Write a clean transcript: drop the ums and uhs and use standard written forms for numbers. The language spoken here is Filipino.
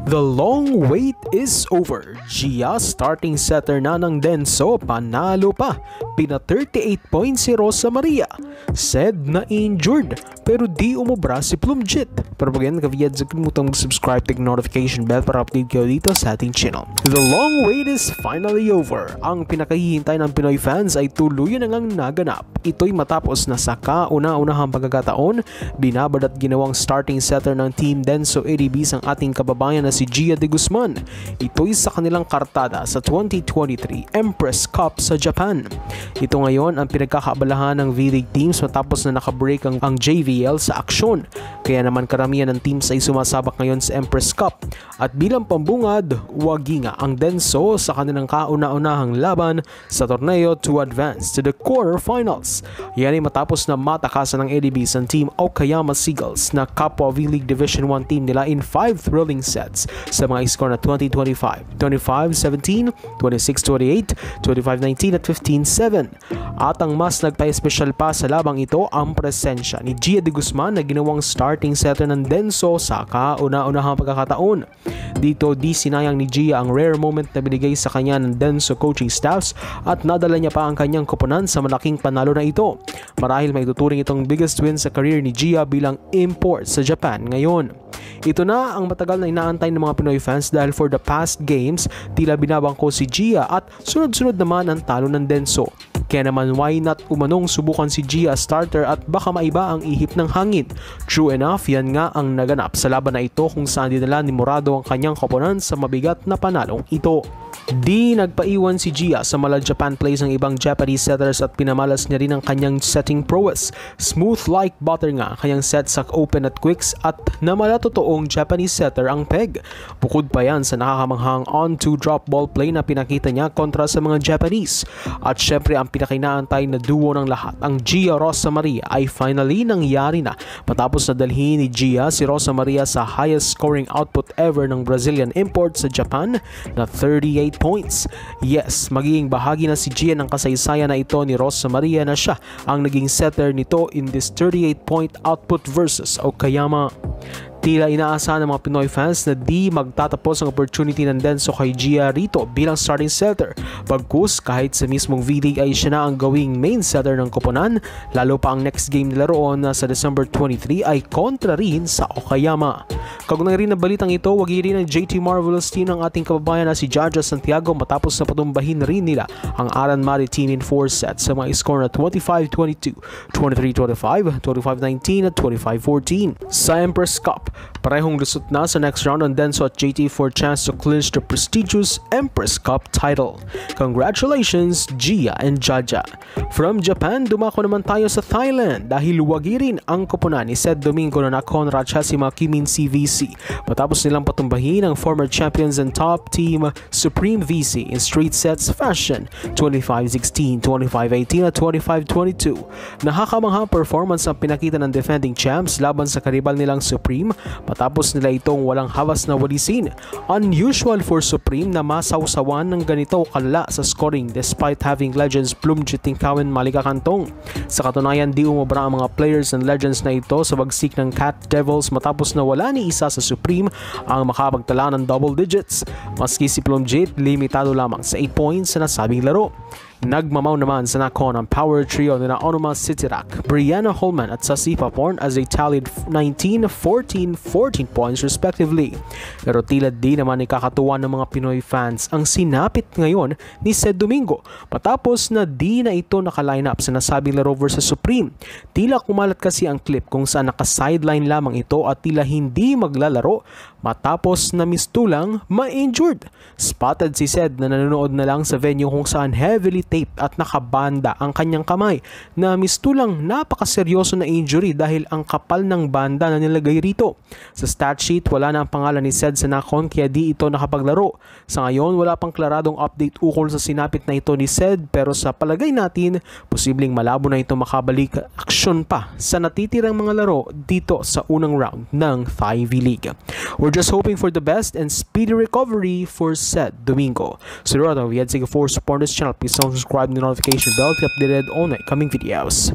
The long wait is over. Gia starting setter na ng Denso, panalo pa. Pina 38 points si Rosa Maria. Said na injured pero di umubra si Plumjit. Pero again, kaviyad sa kalimutan mag-subscribe, take notification bell para update kayo dito sa ating channel. The long wait is finally over. Ang pinakahihintay ng Pinoy fans ay tuluyan na ngang naganap. Ito'y matapos na sa kauna-unahang pagkakataon, binabad at ginawang starting setter ng Team Denso ADBs ang ating kababayan na si Gia de Guzman. Ito'y sa kanilang kartada sa 2023 Empress Cup sa Japan. Ito ngayon ang pinagkakaabalahan ng V-League teams matapos na nakabreak ang JVL sa aksyon. Kaya naman karamihan ng teams ay sumasabak ngayon sa Empress Cup. At bilang pambungad, wagi nga ang Denso sa kanilang kauna-unahang laban sa torneo to advance to the quarterfinals. Yan ay matapos na matakasan ng ADBs ang Team Okayama Seagulls na kapwa V-League Division 1 team nila in 5 thrilling sets sa mga score na 20-25, 25-17, 26-28, 25-19 at 15-7. At ang mas nagpa-espesyal pa sa labang ito ang presensya ni Gia de Guzman na ginawang starting setter ng Denso sa kauna-unahang pagkakataon. Dito di sinayang ni Gia ang rare moment na binigay sa kanya ng Denso coaching staffs at nadala niya pa ang kanyang koponan sa malaking panalo na ito. Marahil may tuturing itong biggest win sa career ni Gia bilang import sa Japan ngayon. Ito na ang matagal na inaantay ng mga Pinoy fans dahil for the past games, tila binabangko si Gia at sunod-sunod naman ang talo ng Denso. Kaya naman why not umanong subukan si Gia starter at baka maiba ang ihip ng hangin. True enough, yan nga ang naganap sa laban na ito kung saan dinala ni Morado ang kanyang koponan sa mabigat na panalong ito. Di nagpaiwan si Gia sa mala Japan plays ng ibang Japanese setters at pinamalas niya rin ang kanyang setting prowess. Smooth like butter nga kanyang set sa open at quicks at namala totoong Japanese setter ang peg. Bukod pa yan sa nakakamanghang on-to drop ball play na pinakita niya kontra sa mga Japanese. At syempre ang pinakinaantay na duo ng lahat, ang Gia Rosa Maria ay finally nangyari na matapos na dalhin ni Gia si Rosa Maria sa highest scoring output ever ng Brazilian import sa Japan na 38 points. Yes, magiging bahagi na si Gia ng kasaysayan na ito ni Rosa Maria na siya ang naging setter nito in this 38-point output versus Okayama. Tila inaasahan ng mga Pinoy fans na di magtatapos ang opportunity ng Denso kay Gia rito bilang starting setter. Bagkus kahit sa mismong V-League ay siya na ang gawing main setter ng koponan, lalo pa ang next game nila roon na sa December 23 ay kontra rin sa Okayama. Kaugnay rin na balitang ito, wagi rin ang JT Marvelous team ng ating kababayan na si Jaja Santiago matapos na patumbahin rin nila ang Aran Maritim in 4 sets sa mga score na 25-22, 23-25, 25-19 at 25-14. Sa Empress Cup, parehong lusot na sa next round ang Denso at JT for a chance to clinch the prestigious Empress Cup title. Congratulations, Gia and Jaja. From Japan, dumako naman tayo sa Thailand dahil wagi rin ang koponan ni Sed Domingo na Nakhon Ratchasima Kimin CVC matapos nilang patumbahin ang former champions and top team Supreme VC in straight sets fashion 25-16, 25-18 at 25-22. Nakakamanghang performance ang pinakita ng defending champs laban sa karibal nilang Supreme matapos nila itong walang hawas na walisin. Unusual for Supreme na masawsawan ng ganito kalala sa scoring despite having legends Plumjit, Tingkawen, Malika Kantong. Sa katunayan, di umubra ang mga players and legends na ito sa bagsik ng Cat Devils matapos na wala ni isa sa Supreme ang makapagtala ng double digits. Maski si Plumjit, limitado lamang sa 8 points sa nasabing laro. Nagmamaw naman sa Nakhon ang power trio nila Onuma Sitirak, Brianna Holman at Sasipa Porn as they tallied 19, 14, 14 points respectively. Pero tila di naman ikakatuwa ng mga Pinoy fans ang sinapit ngayon ni Sed Domingo matapos na di na ito naka-line up sa nasabing laro versus Supreme. Tila kumalat kasi ang clip kung saan naka-sideline lamang ito at tila hindi maglalaro matapos na mistulang ma-injured. Spotted si Sed na nanonood na lang sa venue kung saan heavily tape at nakabanda ang kanyang kamay na mistulang napakaseryoso na injury dahil ang kapal ng banda na nilagay rito. Sa stat sheet, wala na ang pangalan ni Sed sa Nakhon kaya di ito nakapaglaro. Sa ngayon, wala pang klaradong update ukol sa sinapit na ito ni Sed pero sa palagay natin, posibleng malabo na ito makabalik aksyon pa sa natitirang mga laro dito sa unang round ng Thai V-League. We're just hoping for the best and speedy recovery for Sed Domingo. So, we had to for support this channel. Please don't subscribe to the notification bell to be updated on my coming videos.